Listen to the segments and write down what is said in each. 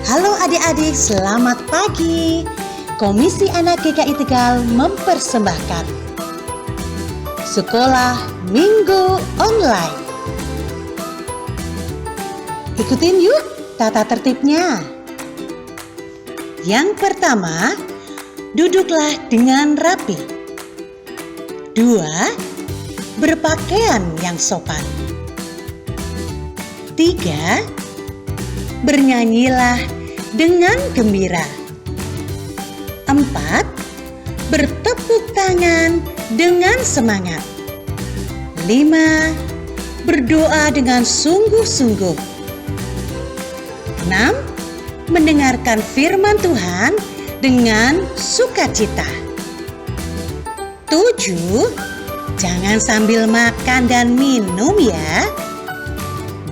Halo adik-adik, selamat pagi. Komisi Anak GKI Tegal mempersembahkan Sekolah Minggu Online. Ikutin yuk tata tertibnya. Yang pertama, duduklah dengan rapi. 2. Berpakaian yang sopan. 3. Bernyanyilah dengan gembira. 4. Bertepuk tangan dengan semangat. 5. Berdoa dengan sungguh-sungguh. 6. Mendengarkan firman Tuhan dengan sukacita. 7. Jangan sambil makan dan minum ya.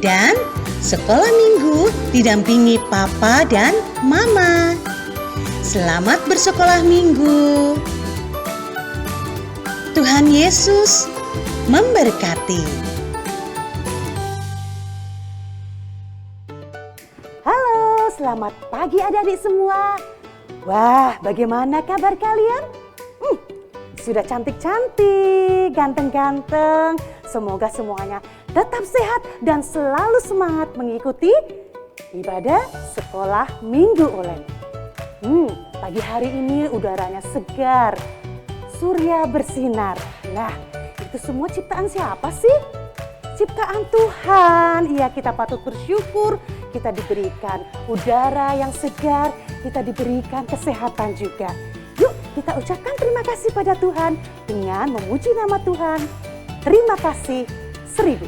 Dan sekolah minggu didampingi papa dan mama. Selamat bersekolah minggu. Tuhan Yesus memberkati. Halo, selamat pagi adik-adik semua. Wah, bagaimana kabar kalian? Sudah cantik-cantik, ganteng-ganteng. Semoga semuanya tetap sehat dan selalu semangat mengikuti ibadah sekolah minggu online. Pagi hari ini udaranya segar, surya bersinar. Nah, itu semua ciptaan siapa sih? Ciptaan Tuhan. Iya, kita patut bersyukur. Kita diberikan udara yang segar, kita diberikan kesehatan juga. Yuk, kita ucapkan terima kasih pada Tuhan dengan memuji nama Tuhan. Terima kasih 1000.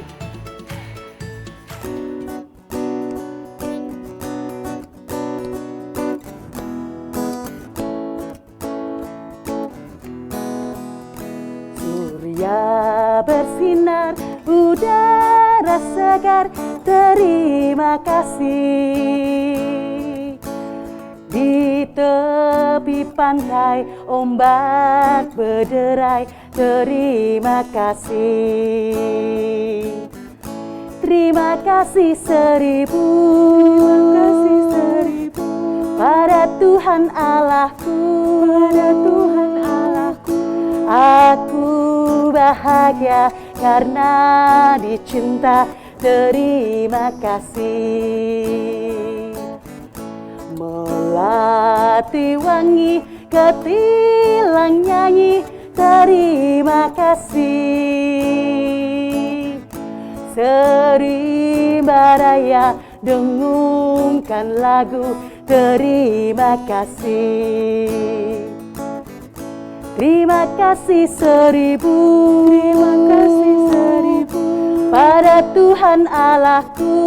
Surya bersinar, udara segar, terima kasih. Di tepi pantai ombak berderai, terima kasih. Terima kasih 1000. Pada Tuhan Allahku. Aku bahagia karena dicinta, terima kasih. Melati wangi ketilang nyanyi, terima kasih. Serimba raya dengungkan lagu, terima kasih. Terima kasih 1000. Pada Tuhan Allahku.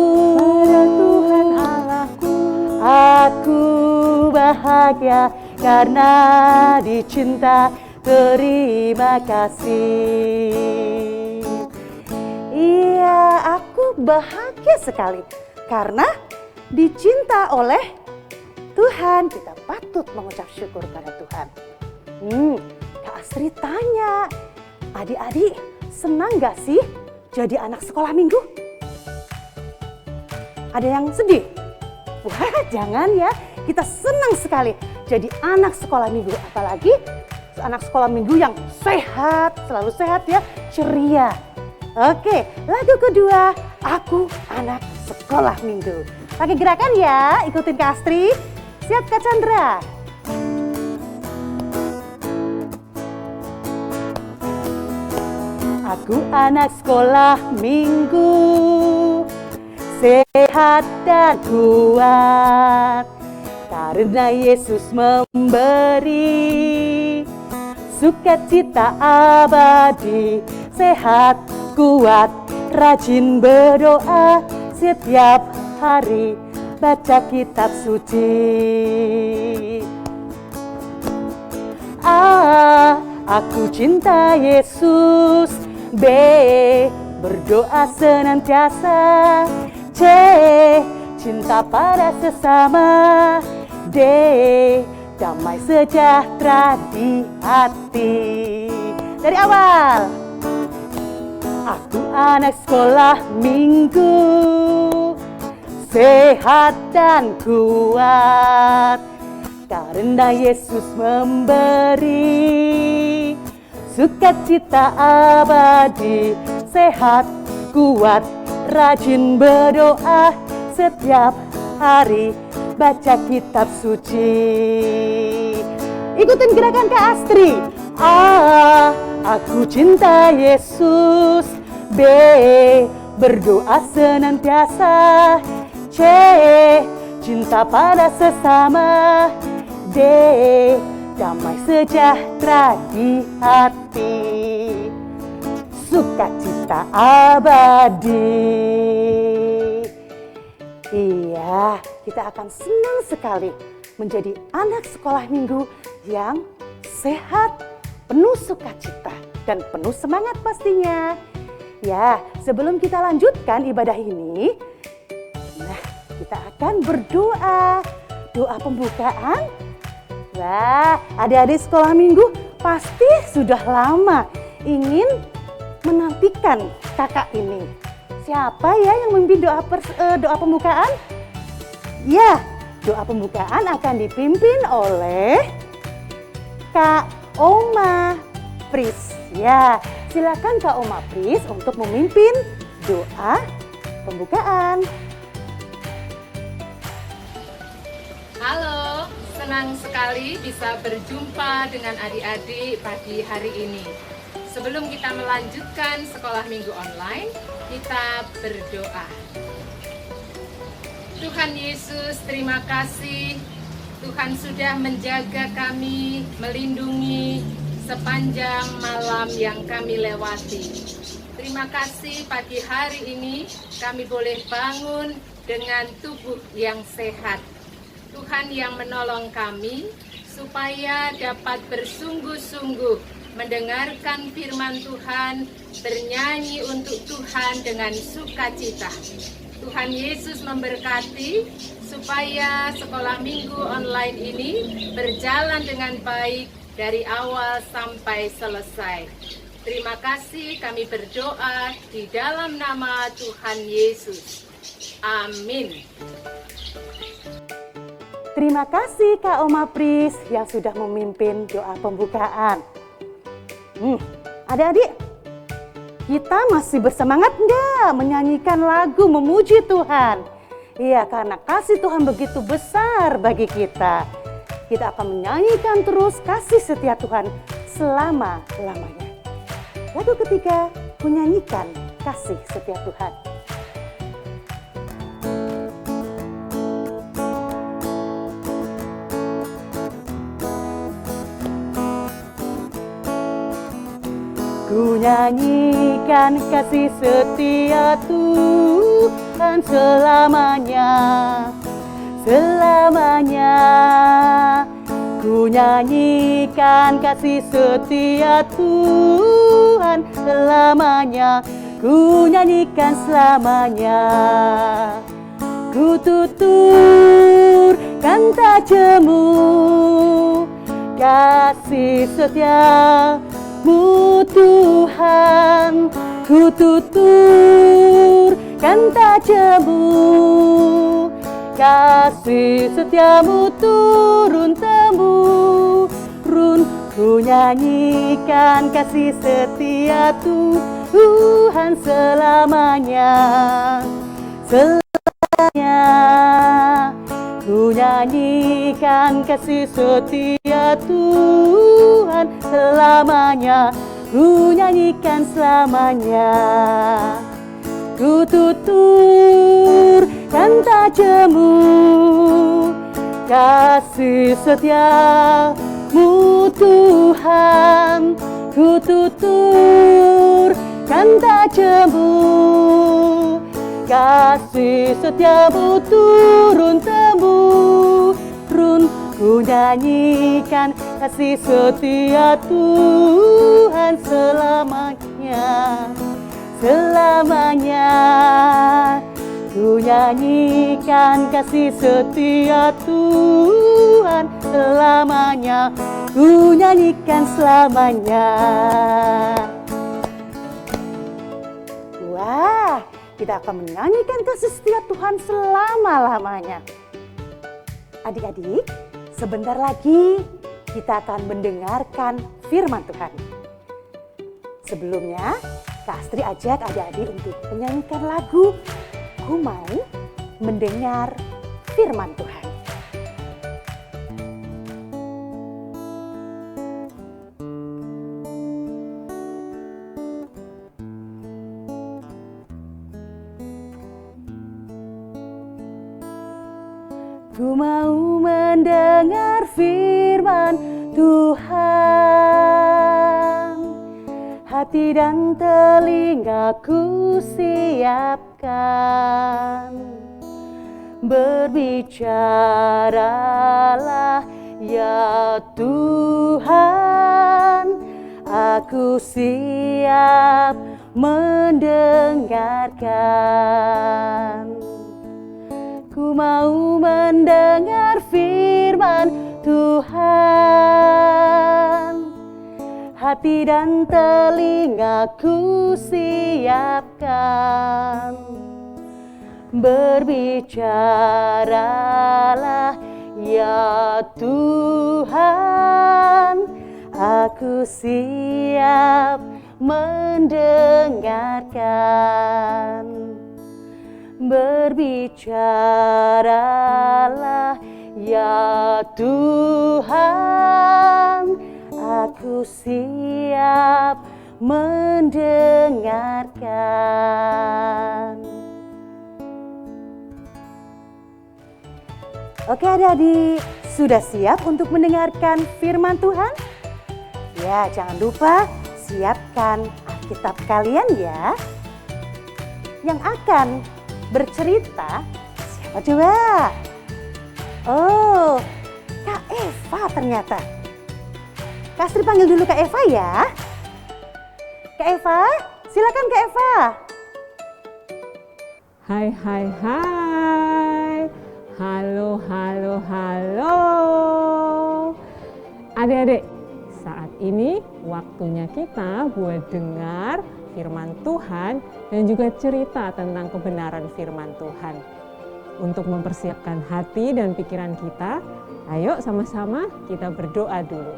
Aku bahagia karena dicinta, terima kasih. Iya, aku bahagia sekali karena dicinta oleh Tuhan. Kita patut mengucap syukur pada Tuhan. Kak Astri tanya, adik-adik senang gak sih jadi anak sekolah minggu? Ada yang sedih? Wah, jangan ya, kita senang sekali jadi anak sekolah minggu. Apalagi anak sekolah minggu yang sehat, selalu sehat ya, ceria. Oke, lagu kedua, Aku Anak Sekolah Minggu. Pakai gerakan ya, ikutin Kak Astri. Siap Kak Chandra? Aku anak sekolah minggu, sehat dan kuat, karena Yesus memberi sukacita abadi. Sehat, kuat, rajin berdoa, setiap hari baca kitab suci. A. Aku cinta Yesus. B. Berdoa senantiasa. C. Cinta pada sesama. D. Damai sejahtera di hati. Dari awal. Aku anak sekolah minggu, sehat dan kuat. Karena Yesus memberi sukacita abadi, sehat, kuat, rajin berdoa setiap hari, baca kitab suci. Ikutin gerakan Kak Astri. A, aku cinta Yesus. B, berdoa senantiasa. C, cinta pada sesama. D, damai sejahtera di hati, sukacita abadi. Iya, kita akan senang sekali menjadi anak sekolah minggu yang sehat, penuh sukacita, dan penuh semangat pastinya. Ya, sebelum kita lanjutkan ibadah ini, nah, kita akan berdoa. Doa pembukaan. Wah, adik-adik sekolah minggu pasti sudah lama ingin menantikan kakak ini. Siapa ya yang memimpin doa pembukaan? Ya, doa pembukaan akan dipimpin oleh Kak Oma Pris. Ya, silakan Kak Oma Pris untuk memimpin doa pembukaan. Halo, senang sekali bisa berjumpa dengan adik-adik pagi hari ini. Sebelum kita melanjutkan sekolah minggu online, kita berdoa. Tuhan Yesus, terima kasih. Tuhan sudah menjaga kami, melindungi sepanjang malam yang kami lewati. Terima kasih pagi hari ini kami boleh bangun dengan tubuh yang sehat. Tuhan yang menolong kami supaya dapat bersungguh-sungguh mendengarkan firman Tuhan, bernyanyi untuk Tuhan dengan sukacita. Tuhan Yesus memberkati supaya sekolah minggu online ini berjalan dengan baik dari awal sampai selesai. Terima kasih, kami berdoa di dalam nama Tuhan Yesus. Amin. Terima kasih Kak Oma Pris yang sudah memimpin doa pembukaan. Adik-adik, kita masih bersemangat enggak menyanyikan lagu memuji Tuhan? Iya, karena kasih Tuhan begitu besar bagi kita. Kita akan menyanyikan terus kasih setia Tuhan selama-lamanya. Lagu ketiga, menyanyikan kasih setia Tuhan. Ku nyanyikan kasih setia Tuhan selamanya, selamanya. Ku nyanyikan kasih setia Tuhan selamanya, ku nyanyikan selamanya. Ku tuturkan tak jemu kasih setiamu Tuhan, ku tuturkan tak jemu kasih setiamu turun temurun. Ku nyanyikan kasih setia Tuhan selamanya, selamanya. Ku nyanyikan kasih setia Tuhan selamanya, ku nyanyikan selamanya. Ku tuturkan tak jemu kasih setiamu Tuhan, ku tuturkan tak jemu kasih setiamu turun temurun. Ku nyanyikan kasih setia Tuhan selamanya, selamanya. Ku nyanyikan kasih setia Tuhan selamanya, ku nyanyikan selamanya. Wah, kita akan menyanyikan kasih setia Tuhan selama-lamanya. Adik-adik, sebentar lagi kita akan mendengarkan firman Tuhan. Sebelumnya, Kak Astri ajak adik-adik untuk menyanyikan lagu Ku Mau Mendengar Firman Tuhan. Ku mau mendengar firman Tuhan, hati dan telingaku siapkan. Berbicaralah ya Tuhan, aku siap mendengarkan. Ku mau mendengar firman Tuhan, hati dan telingaku siapkan. Berbicaralah ya Tuhan, aku siap mendengarkan. Berbicaralah ya Tuhan, aku siap mendengarkan. Oke adik-adik, sudah siap untuk mendengarkan firman Tuhan? Ya, jangan lupa siapkan Alkitab kalian ya. Yang akan bercerita siapa coba? Oh, Kak Eva ternyata. Kak Astri panggil dulu Kak Eva ya. Kak Eva, silakan Kak Eva. Hai. Halo. Adik-adik, saat ini waktunya kita buat dengar firman Tuhan dan juga cerita tentang kebenaran firman Tuhan. Untuk mempersiapkan hati dan pikiran kita, ayo sama-sama kita berdoa dulu.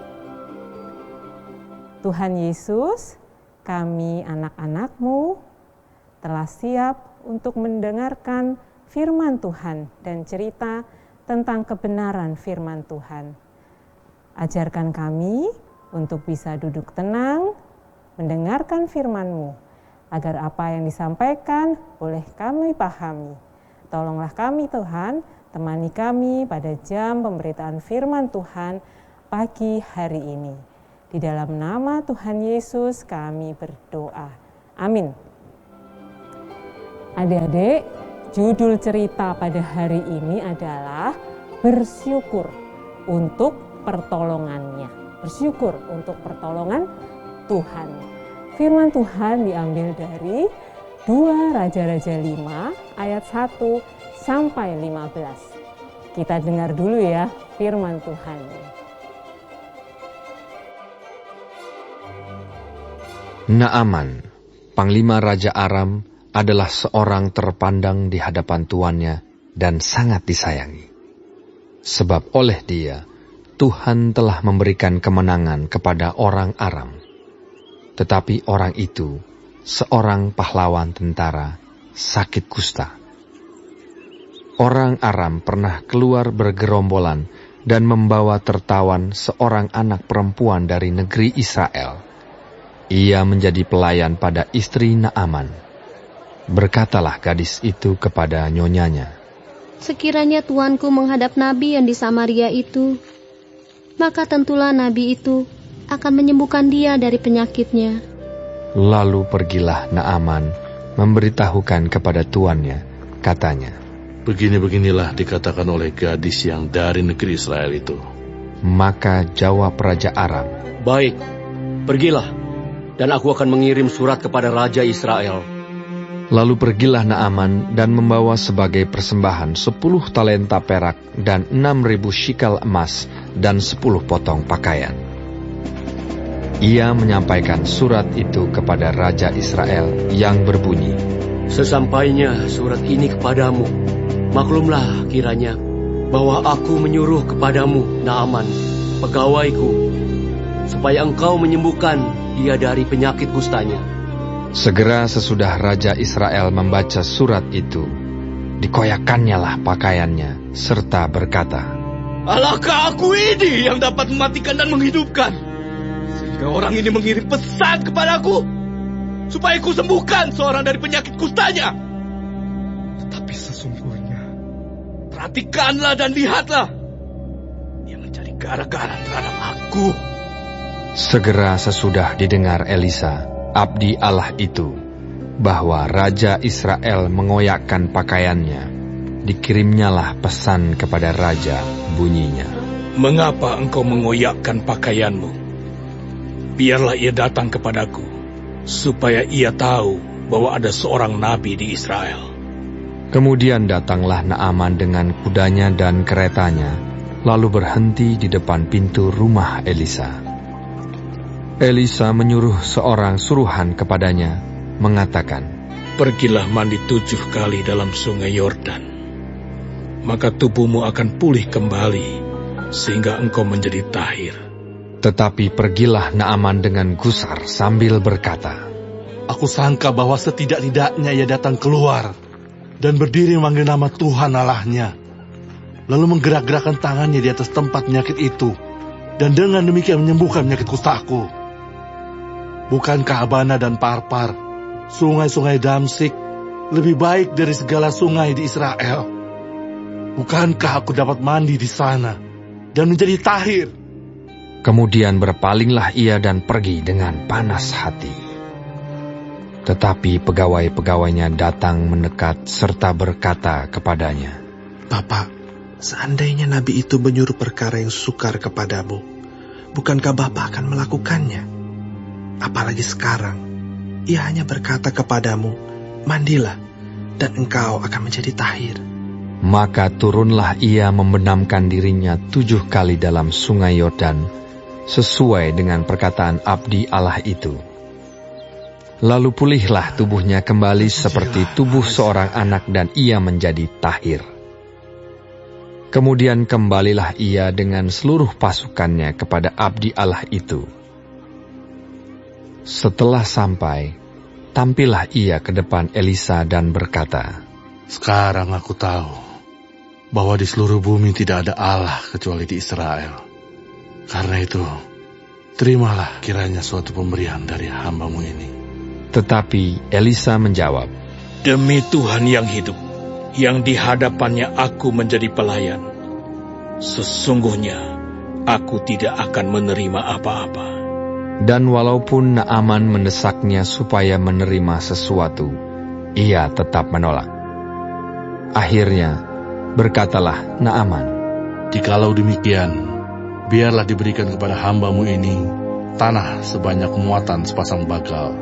Tuhan Yesus, kami anak-anak-Mu telah siap untuk mendengarkan firman Tuhan dan cerita tentang kebenaran firman Tuhan. Ajarkan kami untuk bisa duduk tenang, mendengarkan firman-Mu, agar apa yang disampaikan boleh kami pahami. Tolonglah kami Tuhan, temani kami pada jam pemberitaan firman Tuhan pagi hari ini. Di dalam nama Tuhan Yesus kami berdoa. Amin. Adik-adik, judul cerita pada hari ini adalah bersyukur untuk pertolongannya. Bersyukur untuk pertolongan Tuhan. Firman Tuhan diambil dari 2 Raja-Raja 5 ayat 1 sampai 15. Kita dengar dulu ya firman Tuhan. Naaman, panglima Raja Aram, adalah seorang terpandang di hadapan tuannya dan sangat disayangi. Sebab oleh dia, Tuhan telah memberikan kemenangan kepada orang Aram. Tetapi orang itu, seorang pahlawan tentara, sakit kusta. Orang Aram pernah keluar bergerombolan dan membawa tertawan seorang anak perempuan dari negeri Israel. Ia menjadi pelayan pada istri Naaman. Berkatalah gadis itu kepada nyonyanya, "Sekiranya tuanku menghadap nabi yang di Samaria itu, maka tentulah nabi itu akan menyembuhkan dia dari penyakitnya." Lalu pergilah Naaman memberitahukan kepada tuannya, katanya, "Begini-beginilah dikatakan oleh gadis yang dari negeri Israel itu." Maka jawab Raja Aram, "Baik, pergilah, dan aku akan mengirim surat kepada Raja Israel." Lalu pergilah Naaman dan membawa sebagai persembahan 10 talenta perak dan 6.000 shikal emas dan 10 potong pakaian. Ia menyampaikan surat itu kepada Raja Israel yang berbunyi, Sesampainya surat ini kepadamu, maklumlah kiranya bahwa aku menyuruh kepadamu Naaman, pegawaiku, supaya engkau menyembuhkan dia dari penyakit kustanya. Segera sesudah Raja Israel membaca surat itu, dikoyakannya lah pakaiannya, serta berkata, "Alahkah aku ini yang dapat mematikan dan menghidupkan? Sehingga orang ini mengirim pesan kepadaku, supaya ku sembuhkan seorang dari penyakit kustanya. Tetapi sesungguhnya, perhatikanlah dan lihatlah, dia mencari gara-gara terhadap aku." Segera sesudah didengar Elisa, abdi Allah itu, bahwa Raja Israel mengoyakkan pakaiannya, dikirimnyalah pesan kepada Raja, bunyinya, "Mengapa engkau mengoyakkan pakaianmu? Biarlah ia datang kepadaku, supaya ia tahu bahwa ada seorang nabi di Israel." Kemudian datanglah Naaman dengan kudanya dan keretanya, lalu berhenti di depan pintu rumah Elisa. Elisa menyuruh seorang suruhan kepadanya, mengatakan, "Pergilah mandi 7 kali dalam sungai Yordan, maka tubuhmu akan pulih kembali, sehingga engkau menjadi tahir." Tetapi pergilah Naaman dengan gusar sambil berkata, "Aku sangka bahwa setidak-tidaknya ia datang keluar dan berdiri memanggil nama Tuhan Allahnya, lalu menggerak-gerakkan tangannya di atas tempat penyakit itu, dan dengan demikian menyembuhkan penyakit kustaku. Bukankah Abana dan Parpar, sungai-sungai Damsik, lebih baik dari segala sungai di Israel? Bukankah aku dapat mandi di sana dan menjadi tahir?" Kemudian berpalinglah ia dan pergi dengan panas hati. Tetapi pegawai-pegawainya datang mendekat serta berkata kepadanya, "Bapak, seandainya nabi itu menyuruh perkara yang sukar kepadamu, bukankah Bapak akan melakukannya? Apalagi sekarang, ia hanya berkata kepadamu, 'Mandilah, dan engkau akan menjadi tahir.'" Maka turunlah ia membenamkan dirinya 7 kali dalam sungai Yordan, sesuai dengan perkataan abdi Allah itu. Lalu pulihlah tubuhnya kembali seperti tubuh seorang anak dan ia menjadi tahir. Kemudian kembalilah ia dengan seluruh pasukannya kepada abdi Allah itu. Setelah sampai, tampillah ia ke depan Elisa dan berkata, "Sekarang aku tahu bahwa di seluruh bumi tidak ada Allah kecuali di Israel. Karena itu, terimalah kiranya suatu pemberian dari hamba-Mu ini." Tetapi Elisa menjawab, "Demi Tuhan yang hidup, yang di hadapannya aku menjadi pelayan, sesungguhnya aku tidak akan menerima apa-apa." Dan walaupun Naaman mendesaknya supaya menerima sesuatu, ia tetap menolak. Akhirnya berkatalah Naaman, "Jikalau demikian, biarlah diberikan kepada hamba-Mu ini tanah sebanyak muatan sepasang bagal.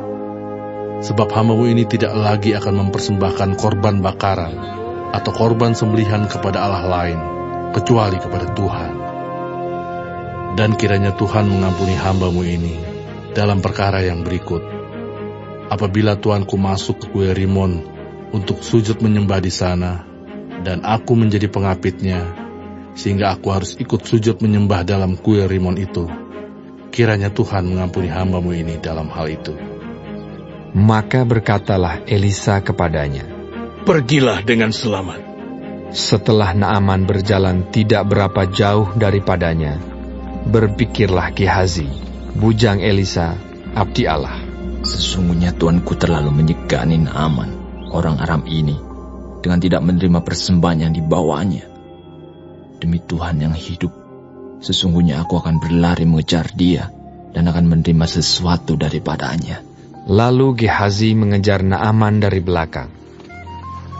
Sebab hamba-Mu ini tidak lagi akan mempersembahkan korban bakaran atau korban sembelihan kepada Allah lain, kecuali kepada Tuhan. Dan kiranya Tuhan mengampuni hamba-Mu ini dalam perkara yang berikut. Apabila tuanku masuk ke Kuil Rimon untuk sujud menyembah di sana, dan aku menjadi pengapitnya, sehingga aku harus ikut sujud menyembah dalam Kuil Rimon itu, kiranya Tuhan mengampuni hamba-Mu ini dalam hal itu." Maka berkatalah Elisa kepadanya, "Pergilah dengan selamat." Setelah Naaman berjalan tidak berapa jauh daripadanya, berpikirlah Gehazi, bujang Elisa, abdi Allah, "Sesungguhnya tuanku terlalu menyegani Naaman, orang Aram ini, dengan tidak menerima persembahan yang dibawanya. Demi Tuhan yang hidup, sesungguhnya aku akan berlari mengejar dia dan akan menerima sesuatu daripadanya." Lalu Gehazi mengejar Naaman dari belakang.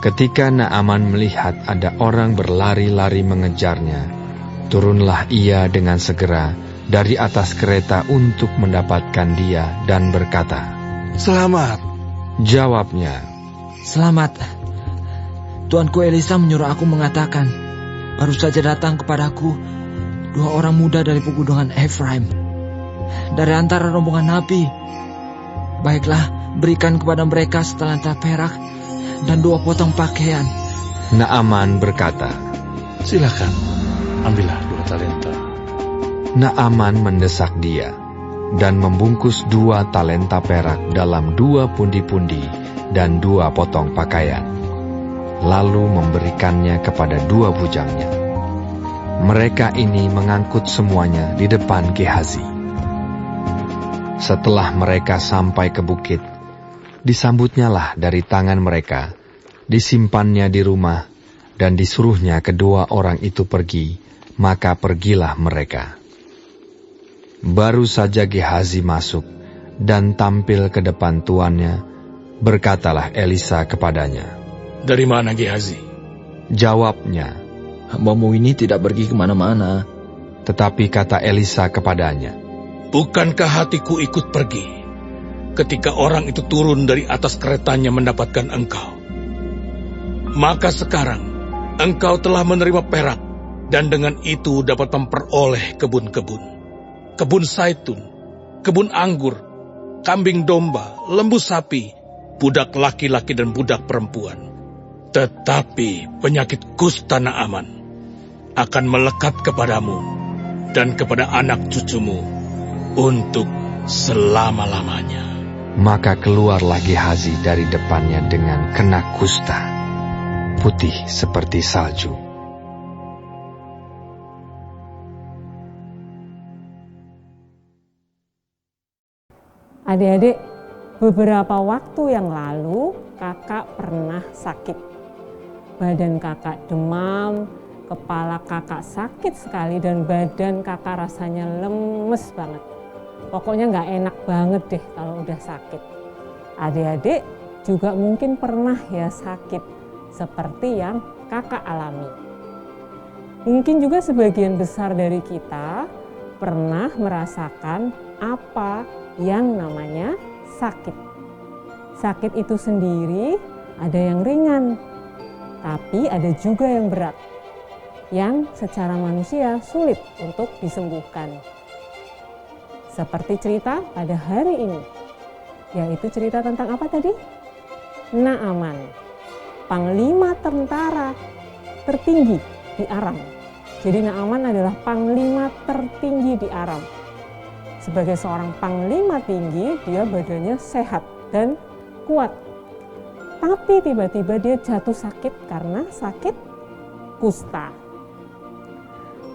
Ketika Naaman melihat ada orang berlari-lari mengejarnya, turunlah ia dengan segera dari atas kereta untuk mendapatkan dia dan berkata, "Selamat." Jawabnya, "Selamat. Tuanku Elisa menyuruh aku mengatakan, baru saja datang kepadaku 2 orang muda dari pegunungan Efraim, dari antara rombongan nabi. Baiklah, berikan kepada mereka setelantar perak dan 2 potong pakaian. Naaman berkata, Silakan, ambillah 2 talenta. Naaman mendesak dia dan membungkus 2 talenta perak dalam 2 pundi-pundi dan 2 potong pakaian, lalu memberikannya kepada 2 bujangnya. Mereka ini mengangkut semuanya di depan Gehazi. Setelah mereka sampai ke bukit, disambutnyalah dari tangan mereka, disimpannya di rumah, dan disuruhnya kedua orang itu pergi, maka pergilah mereka. Baru saja Gehazi masuk dan tampil ke depan tuannya, berkatalah Elisa kepadanya, Dari mana Gehazi? Jawabnya, Hambamu ini tidak pergi kemana-mana. Tetapi kata Elisa kepadanya, Bukankah hatiku ikut pergi ketika orang itu turun dari atas keretanya mendapatkan engkau? Maka sekarang engkau telah menerima perak, dan dengan itu dapat memperoleh kebun-kebun, kebun zaitun, kebun anggur, kambing domba, lembu sapi, budak laki-laki dan budak perempuan. Tetapi penyakit kusta Naaman akan melekat kepadamu dan kepada anak cucumu untuk selama-lamanya. Maka keluarlah Gehazi dari depannya dengan kena kusta, putih seperti salju. Adik-adik, beberapa waktu yang lalu kakak pernah sakit. Badan kakak demam, kepala kakak sakit sekali, dan badan kakak rasanya lemes banget. Pokoknya nggak enak banget deh kalau udah sakit. Adik-adik juga mungkin pernah ya sakit seperti yang kakak alami. Mungkin juga sebagian besar dari kita pernah merasakan apa yang namanya sakit. Sakit itu sendiri ada yang ringan, tapi ada juga yang berat, yang secara manusia sulit untuk disembuhkan. Seperti cerita pada hari ini, yaitu cerita tentang apa tadi? Naaman, panglima tentara tertinggi di Aram. Jadi Naaman adalah panglima tertinggi di Aram. Sebagai seorang panglima tinggi, dia badannya sehat dan kuat. Tapi tiba-tiba dia jatuh sakit karena sakit kusta.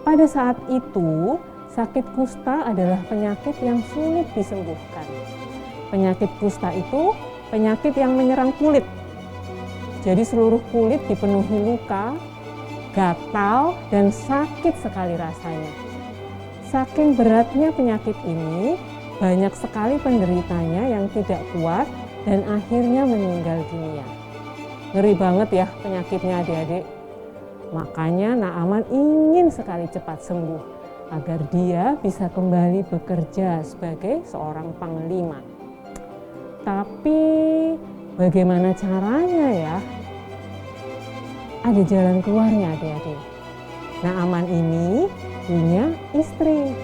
Pada saat itu, sakit kusta adalah penyakit yang sulit disembuhkan. Penyakit kusta itu penyakit yang menyerang kulit. Jadi seluruh kulit dipenuhi luka, gatal, dan sakit sekali rasanya. Saking beratnya penyakit ini, banyak sekali penderitanya yang tidak kuat dan akhirnya meninggal dunia. Ngeri banget ya penyakitnya adik-adik. Makanya Naaman ingin sekali cepat sembuh agar dia bisa kembali bekerja sebagai seorang panglima. Tapi bagaimana caranya ya? Ada jalan keluarnya adik-adik. Naaman ini punya istri.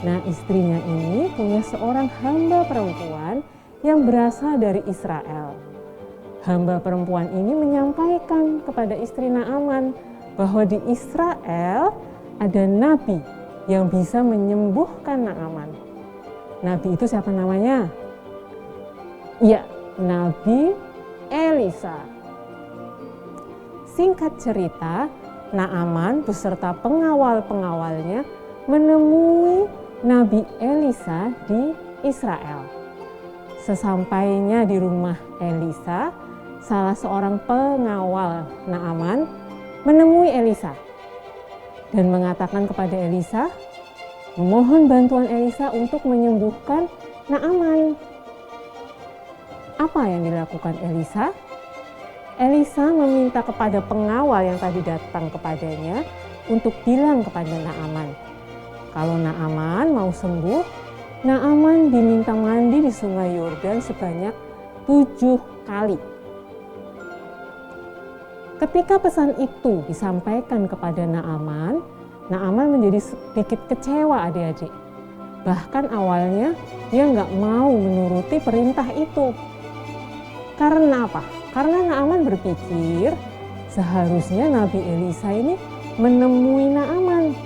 Nah, istrinya ini punya seorang hamba perempuan yang berasal dari Israel. Hamba perempuan ini menyampaikan kepada istri Naaman bahwa di Israel ada nabi yang bisa menyembuhkan Naaman. Nabi itu siapa namanya? Ya, Nabi Elisa. Singkat cerita, Naaman beserta pengawal-pengawalnya menemui Nabi Elisa di Israel. Sesampainya di rumah Elisa, salah seorang pengawal Naaman menemui Elisa dan mengatakan kepada Elisa, memohon bantuan Elisa untuk menyembuhkan Naaman. Apa yang dilakukan Elisa? Elisa meminta kepada pengawal yang tadi datang kepadanya untuk bilang kepada Naaman, kalau Naaman mau sembuh, Naaman diminta mandi di sungai Yordan sebanyak 7 kali. Ketika pesan itu disampaikan kepada Naaman, Naaman menjadi sedikit kecewa adik-adik. Bahkan awalnya dia nggak mau menuruti perintah itu. Karena apa? Karena Naaman berpikir seharusnya Nabi Elisa ini menemui Naaman,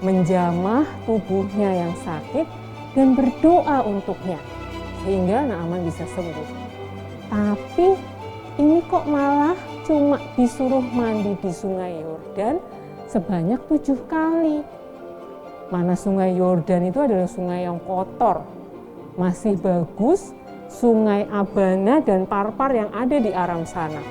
menjamah tubuhnya yang sakit dan berdoa untuknya sehingga Naaman bisa sembuh. Tapi ini kok malah cuma disuruh mandi di sungai Yordan sebanyak 7 kali. Mana sungai Yordan itu adalah sungai yang kotor. Masih bagus sungai Abana dan Parpar yang ada di Aram sana.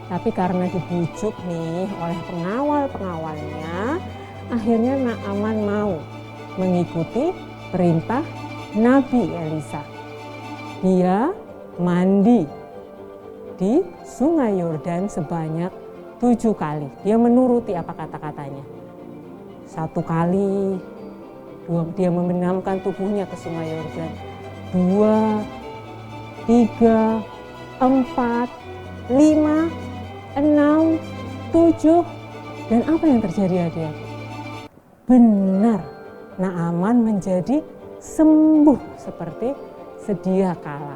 Tapi karena dibujuk nih oleh pengawal-pengawalnya, akhirnya Naaman mau mengikuti perintah Nabi Elisa. Dia mandi di sungai Yordan sebanyak 7 kali. Dia menuruti apa kata-katanya. 1 kali, dia membenamkan tubuhnya ke sungai Yordan. 2, 3, 4, 5, 6, 7. Dan apa yang terjadi adik-adik? Benar, Naaman menjadi sembuh seperti sedia kala.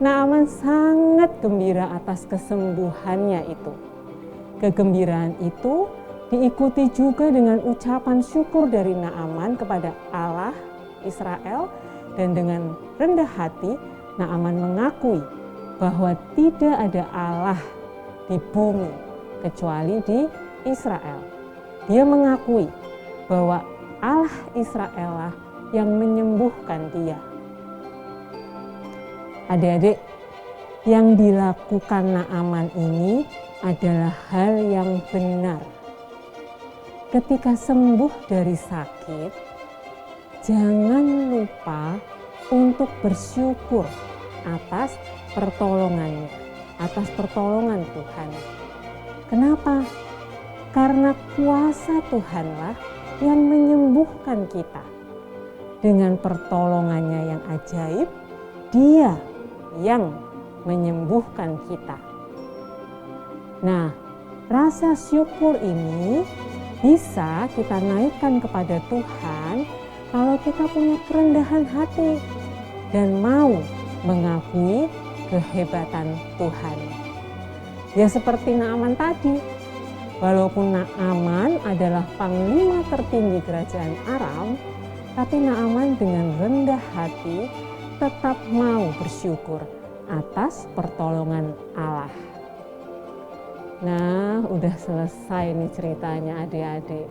Naaman sangat gembira atas kesembuhannya itu. Kegembiraan itu diikuti juga dengan ucapan syukur dari Naaman kepada Allah Israel, dan dengan rendah hati Naaman mengakui bahwa tidak ada Allah di bumi kecuali di Israel. Dia mengakui bahwa Allah Israel lah yang menyembuhkan dia. Adik-adik, yang dilakukan Naaman ini adalah hal yang benar. Ketika sembuh dari sakit, jangan lupa untuk bersyukur atas pertolongannya, atas pertolongan Tuhan. Kenapa? Karena kuasa Tuhanlah yang menyembuhkan kita. Dengan pertolongannya yang ajaib, Dia yang menyembuhkan kita. Nah, rasa syukur ini bisa kita naikkan kepada Tuhan kalau kita punya kerendahan hati dan mau mengakui kehebatan Tuhan. Ya seperti Naaman tadi, walaupun Naaman adalah panglima tertinggi kerajaan Aram, tapi Naaman dengan rendah hati tetap mau bersyukur atas pertolongan Allah. Nah, udah selesai nih ceritanya adik-adik.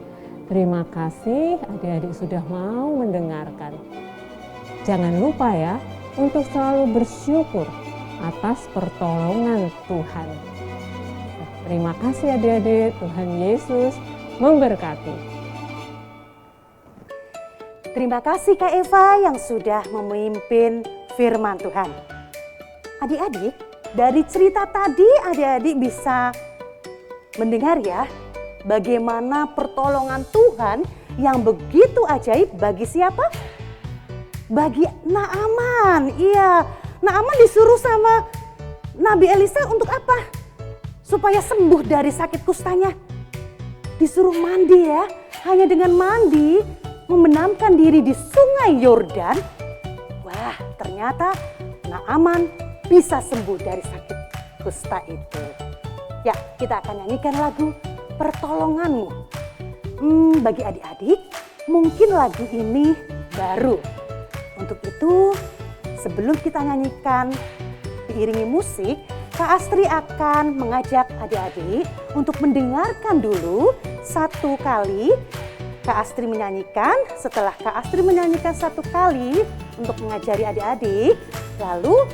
Terima kasih adik-adik sudah mau mendengarkan. Jangan lupa ya untuk selalu bersyukur atas pertolongan Tuhan. Terima kasih adik-adik, Tuhan Yesus memberkati. Terima kasih Kak Eva yang sudah memimpin firman Tuhan. Adik-adik, dari cerita tadi adik-adik bisa mendengar ya bagaimana pertolongan Tuhan yang begitu ajaib bagi siapa? Bagi Naaman. Iya, Naaman disuruh sama Nabi Elisa untuk apa? Supaya sembuh dari sakit kustanya. Disuruh mandi ya, hanya dengan mandi membenamkan diri di sungai Yordan. Wah, ternyata Naaman bisa sembuh dari sakit kusta itu. Ya, kita akan nyanyikan lagu Pertolonganmu. Bagi adik-adik, mungkin lagu ini baru. Untuk itu, sebelum kita nyanyikan diiringi musik, Kak Astri akan mengajak adik-adik untuk mendengarkan dulu 1 kali Kak Astri menyanyikan. Setelah Kak Astri menyanyikan 1 kali untuk mengajari adik-adik, lalu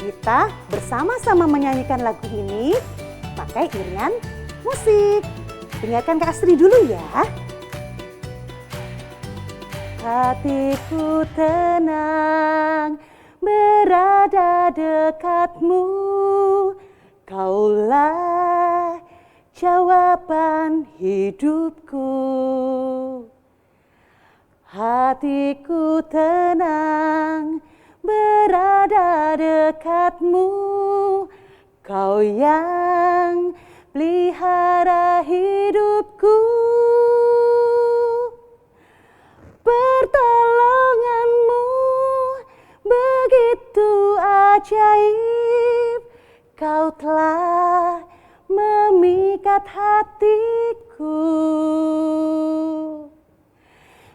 kita bersama-sama menyanyikan lagu ini pakai iringan musik. Dengarkan Kak Astri dulu ya. Hatiku tenang berada dekatmu, Kaulah jawaban hidupku. Hatiku tenang berada dekatmu, Kau yang pelihara hidupku. Pertolonganmu begitu ajaib, kau telah memikat hatiku.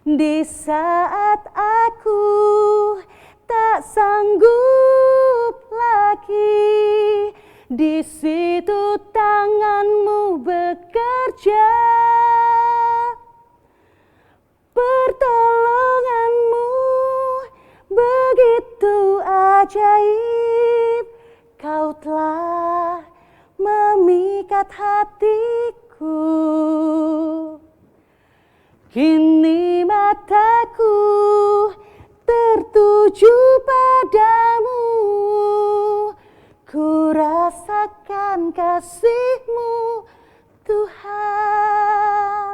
Di saat aku tak sanggup lagi, di situ tanganmu bekerja. Pertolonganmu begitu ajaib, kau telah memikat hatiku. Kini mataku tertuju padamu, ku rasakan kasih-Mu Tuhan.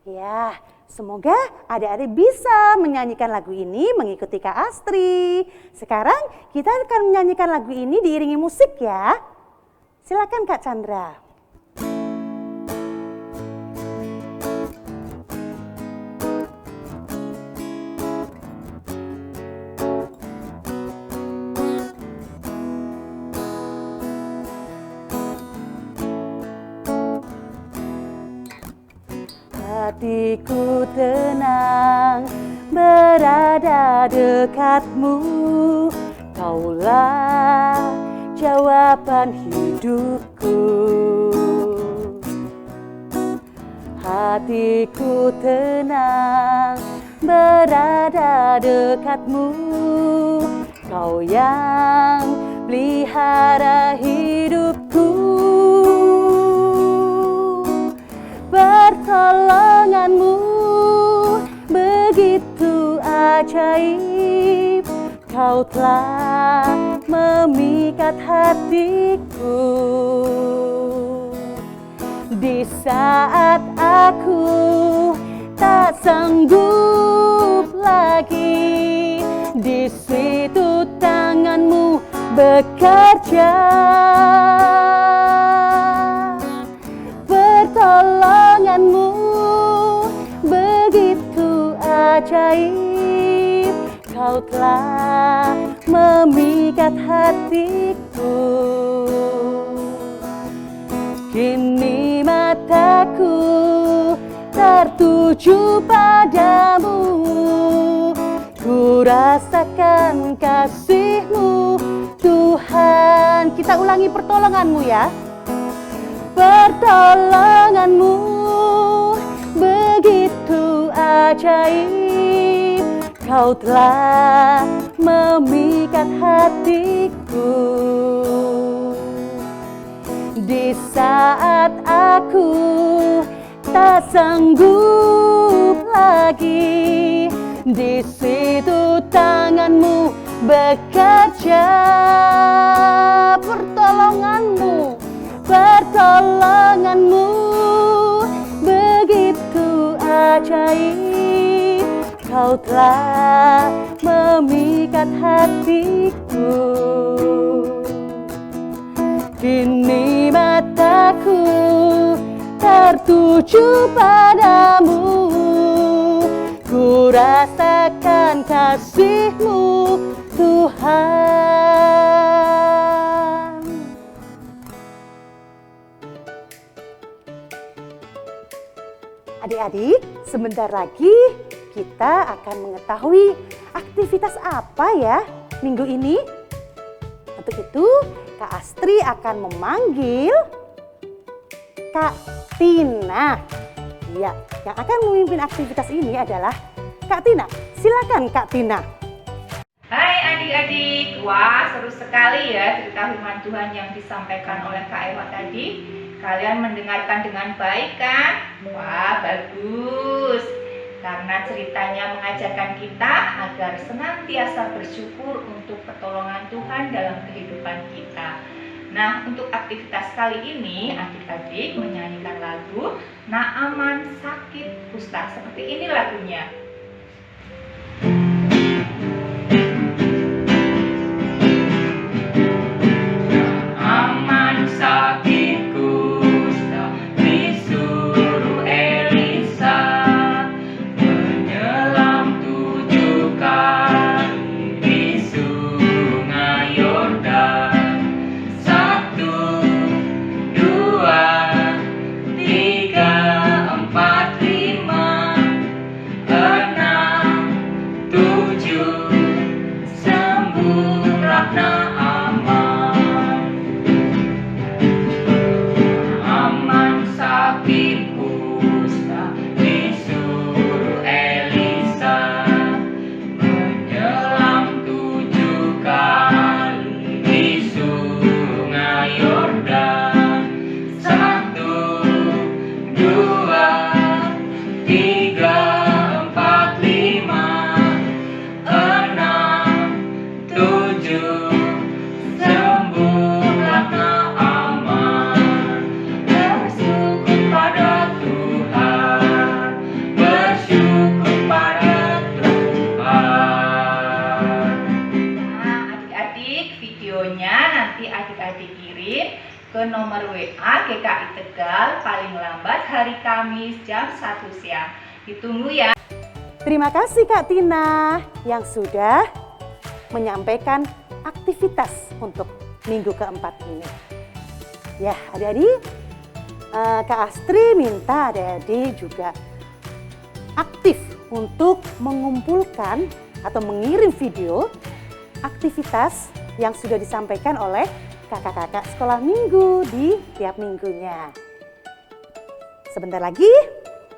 Ya, semoga adik-adik bisa menyanyikan lagu ini mengikuti Kak Astri. Sekarang kita akan menyanyikan lagu ini diiringi musik ya. Silakan Kak Chandra. Hatiku tenang berada dekatmu, Kaulah jawaban hidupku. Hatiku tenang berada dekatmu, Kau yang pelihara hidupku. Pertolonganmu begitu ajaib, Kau telah memikat hatiku. Di saat aku tak sanggup lagi, di situ tanganmu bekerja. Pertolonganmu begitu ajaib, Kau telah memikat hatiku. Kini mataku tertuju padamu, ku rasakan kasih-Mu Tuhan. Kita ulangi pertolongan-Mu ya. Pertolongan-Mu begitu ajaib, Kau telah memikat hatiku. Di saat aku tak sanggup lagi, di situ tangan-Mu bekerja. Pertolongan-Mu begitu ajaib, Kau telah memikat hatiku. Kini mataku tertuju padamu, ku rasakan kasih-Mu Tuhan. Adik-adik, sebentar lagi kita akan mengetahui aktivitas apa ya minggu ini. Untuk itu, Kak Astri akan memanggil Kak Tina. Ya, yang akan memimpin aktivitas ini adalah Kak Tina. Silakan Kak Tina. Hai adik-adik, wah seru sekali ya cerita firman Tuhan yang disampaikan oleh Kak Ewa tadi. Kalian mendengarkan dengan baik kan? Wah bagus, karena ceritanya mengajarkan kita agar senantiasa bersyukur untuk pertolongan Tuhan dalam kehidupan kita. Nah, untuk aktivitas kali ini adik-adik menyanyikan lagu Naaman Sakit Kusta. Seperti ini lagunya. Naaman sakit kusta disuruh Elisa menyelam 7 kali di sungai Yordan. ke nomor WA GKI Tegal paling lambat hari Kamis jam 1 siang. Ditunggu ya. Terima kasih Kak Tina yang sudah menyampaikan aktivitas untuk minggu keempat ini. Ya, adik-adik, Kak Astri minta adik-adik juga aktif untuk mengumpulkan atau mengirim video aktivitas yang sudah disampaikan oleh kakak-kakak sekolah minggu di tiap minggunya. Sebentar lagi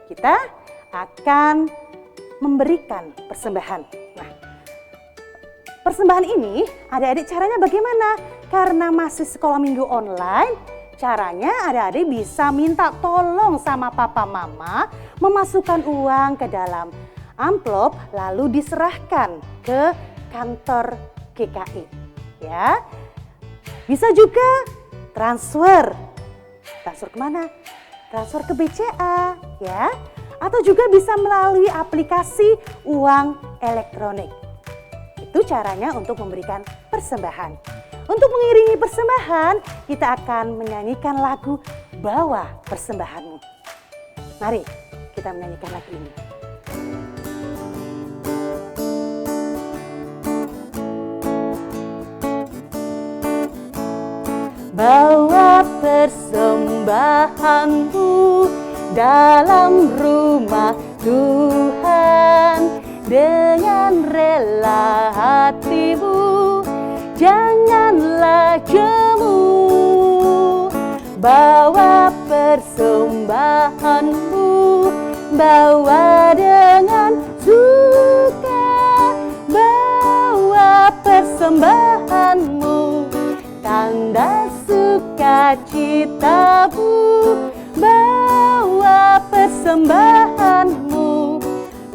kita akan memberikan persembahan. Nah, persembahan ini adik-adik caranya bagaimana? Karena masih sekolah minggu online, caranya adik-adik bisa minta tolong sama papa mama memasukkan uang ke dalam amplop lalu diserahkan ke kantor GKI. Ya, bisa juga transfer. Transfer kemana? Transfer ke BCA, ya. Atau juga bisa melalui aplikasi uang elektronik. Itu caranya untuk memberikan persembahan. Untuk mengiringi persembahan, kita akan menyanyikan lagu Bawa Persembahanmu. Mari kita menyanyikan lagu ini. Bawa persembahanmu dalam rumah Tuhan dengan rela hatimu, janganlah jemu. Bawa persembahanmu, bawa dengan suka. Bawa persembahanmu, tanda sukacitamu. Bawa persembahanmu,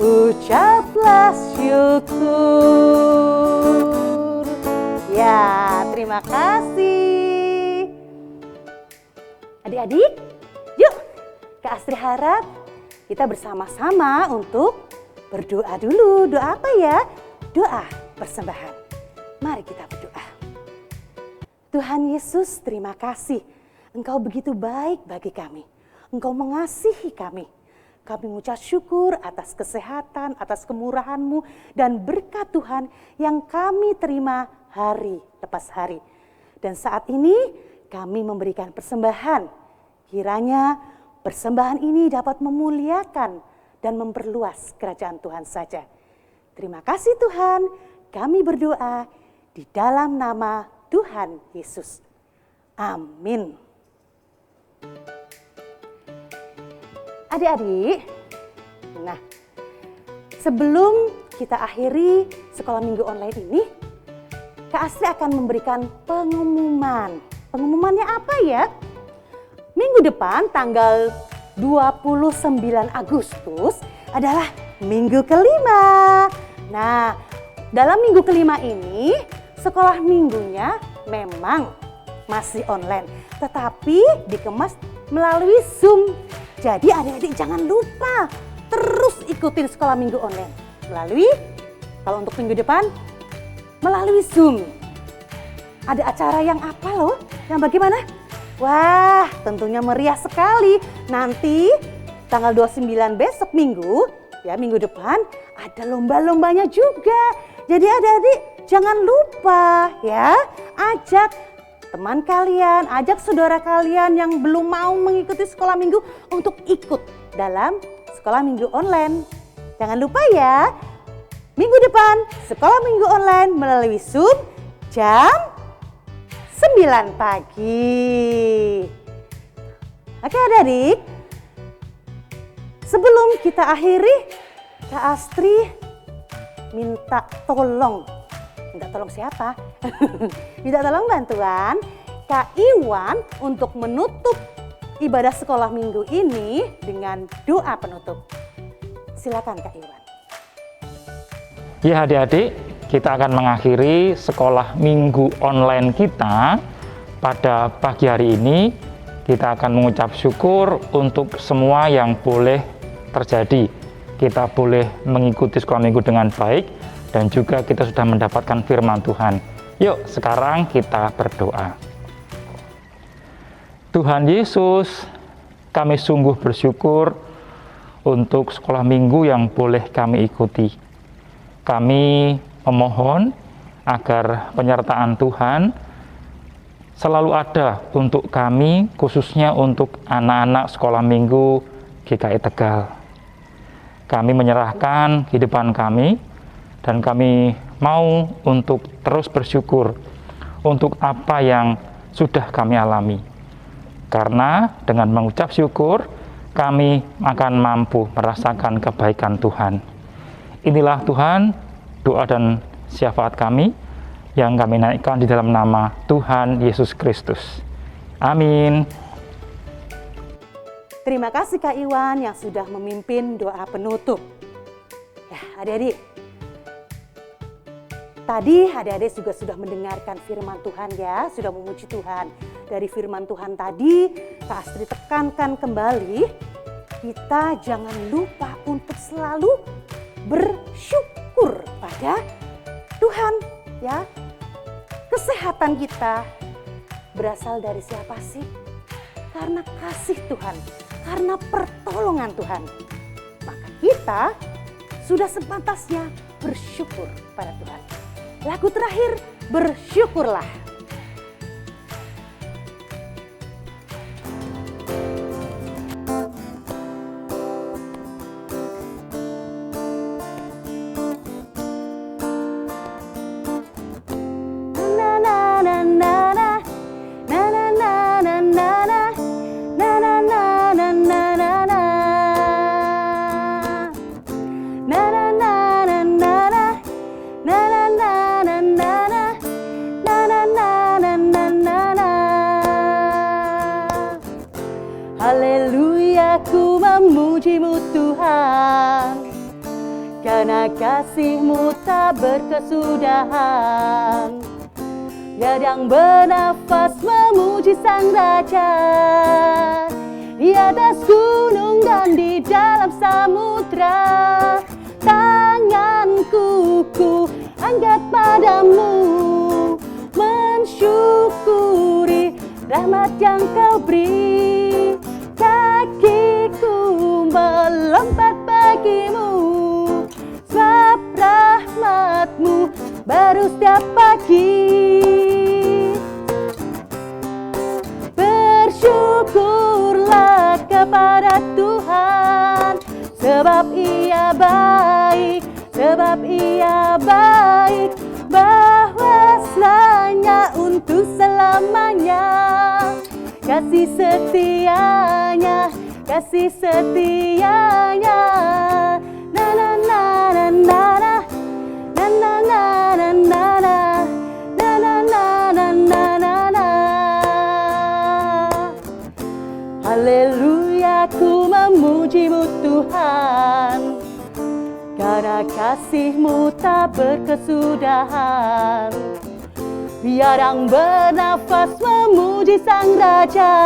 ucaplah syukur. Ya, terima kasih. Adik-adik, yuk Kak Astri harap kita bersama-sama untuk berdoa dulu. Doa apa ya? Doa persembahan. Mari kita berdoa. Tuhan Yesus, terima kasih. Engkau begitu baik bagi kami. Engkau mengasihi kami. Kami mengucap syukur atas kesehatan, atas kemurahan-Mu dan berkat Tuhan yang kami terima hari lepas hari. Dan saat ini kami memberikan persembahan. Kiranya persembahan ini dapat memuliakan dan memperluas kerajaan Tuhan saja. Terima kasih Tuhan, kami berdoa di dalam nama Tuhan Yesus. Amin. Adik-adik, nah sebelum kita akhiri sekolah minggu online ini, Kak Astri akan memberikan pengumuman. Pengumumannya apa ya? Minggu depan tanggal 29 Agustus adalah minggu kelima. Nah, dalam minggu kelima ini sekolah minggunya memang masih online, tetapi dikemas melalui Zoom. Jadi adik-adik jangan lupa terus ikutin sekolah minggu online melalui, kalau untuk minggu depan, melalui Zoom. Ada acara yang apa loh? Yang bagaimana? Wah, tentunya meriah sekali. Nanti tanggal 29 besok minggu, ya minggu depan, ada lomba-lombanya juga. Jadi adik-adik jangan lupa ya, ajak teman kalian, ajak saudara kalian yang belum mau mengikuti sekolah minggu untuk ikut dalam sekolah minggu online. Jangan lupa ya, minggu depan sekolah minggu online melalui Zoom jam 9 pagi. Oke adik-adik, sebelum kita akhiri, Kak Astri minta tolong. Minta tolong siapa? Minta tolong bantuan Kak Iwan untuk menutup ibadah sekolah minggu ini dengan doa penutup. Silakan Kak Iwan. Ya adik-adik, kita akan mengakhiri sekolah minggu online kita pada pagi hari ini. Kita akan mengucap syukur untuk semua yang boleh terjadi. Kita boleh mengikuti sekolah minggu dengan baik. Dan juga kita sudah mendapatkan firman Tuhan. Yuk sekarang kita berdoa. Tuhan Yesus, kami sungguh bersyukur untuk sekolah minggu yang boleh kami ikuti. Kami memohon agar penyertaan Tuhan selalu ada untuk kami, khususnya untuk anak-anak sekolah minggu GKI Tegal. Kami menyerahkan kehidupan kami dan kami mau untuk terus bersyukur untuk apa yang sudah kami alami. Karena dengan mengucap syukur, kami akan mampu merasakan kebaikan Tuhan. Inilah Tuhan, doa dan syafaat kami yang kami naikkan di dalam nama Tuhan Yesus Kristus. Amin. Terima kasih Kak Iwan yang sudah memimpin doa penutup. Ya, adik-adik. Tadi adik-adik juga sudah mendengarkan firman Tuhan ya, sudah memuji Tuhan. Dari firman Tuhan tadi, Kak Astri tekankan kembali, kita jangan lupa untuk selalu bersyukur pada Tuhan ya. Kesehatan kita berasal dari siapa sih? Karena kasih Tuhan, karena pertolongan Tuhan. Maka kita sudah sepantasnya bersyukur pada Tuhan. Lagu terakhir, bersyukurlah. Haleluya, ku memuji-Mu Tuhan, karena kasih-Mu tak berkesudahan. Yang bernafas memuji Sang Raja, di atas gunung dan di dalam samudra. Tanganku ku angkat padamu, mensyukuri rahmat yang Kau beri. Kakiku melompat bagimu, sebab rahmat-Mu baru setiap pagi. Bersyukurlah kepada Tuhan, sebab Ia baik, sebab Ia baik. Bahwasanya untuk selamanya, kasih setianya, kasih setianya. Na na na na na na, na na na na na na, na na na na na na na. Haleluya, ku memuji-Mu Tuhan, karena kasih-Mu tak berkesudahan. Biar yang bernafas memuji Sang Raja,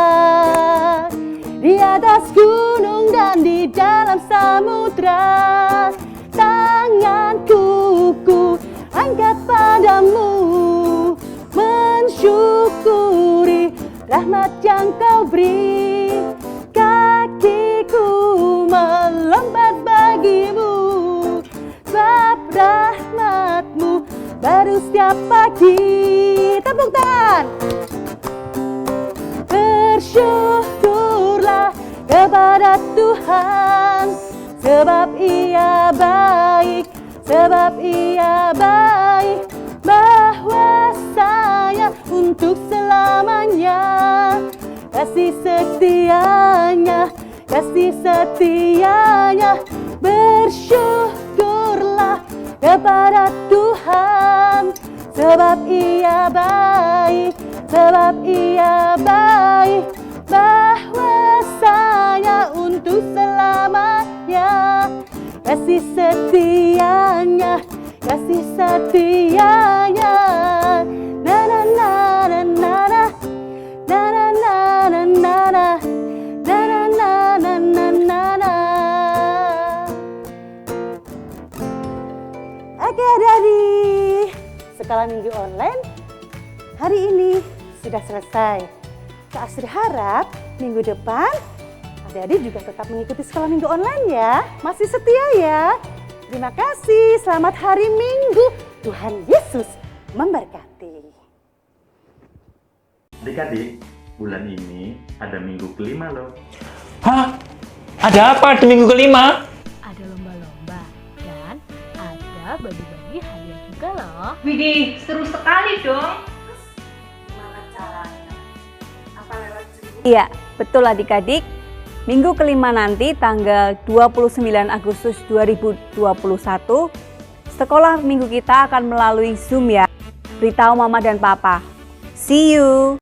di atas gunung dan di dalam samudra. Tanganku ku angkat padamu, mensyukuri rahmat yang Kau beri. Kakiku melompat bagimu, sebab rahmat-Mu baru setiap pagi. Tepuk tangan. Bersyukurlah kepada Tuhan, sebab Ia baik, sebab Ia baik. Bahwasanya untuk selamanya, kasih setianya, kasih setianya. Bersyukurlah kepada Tuhan, sebab Ia baik, sebab Ia baik. Bahwasanya untuk selamanya, kasih setianya, kasih setianya. Na na na na na na, na na na na na na, na na na na na na na. Oke adik-adik, sekolah minggu online hari ini sudah selesai. Kak Asri harap minggu depan adik-adik juga tetap mengikuti sekolah minggu online ya. Masih setia ya. Terima kasih, selamat hari Minggu. Tuhan Yesus memberkati. Adik-adik, bulan ini ada minggu kelima loh. Hah? Ada apa di minggu kelima? Ada lomba-lomba dan ada bagi-bagi hadiah juga loh. Widih, seru sekali dong. Gimana caranya? Apa lewat Zoom? Iya, betul adik-adik. Minggu kelima nanti tanggal 29 Agustus 2021, sekolah minggu kita akan melalui Zoom ya. Beritahu mama dan papa. See you!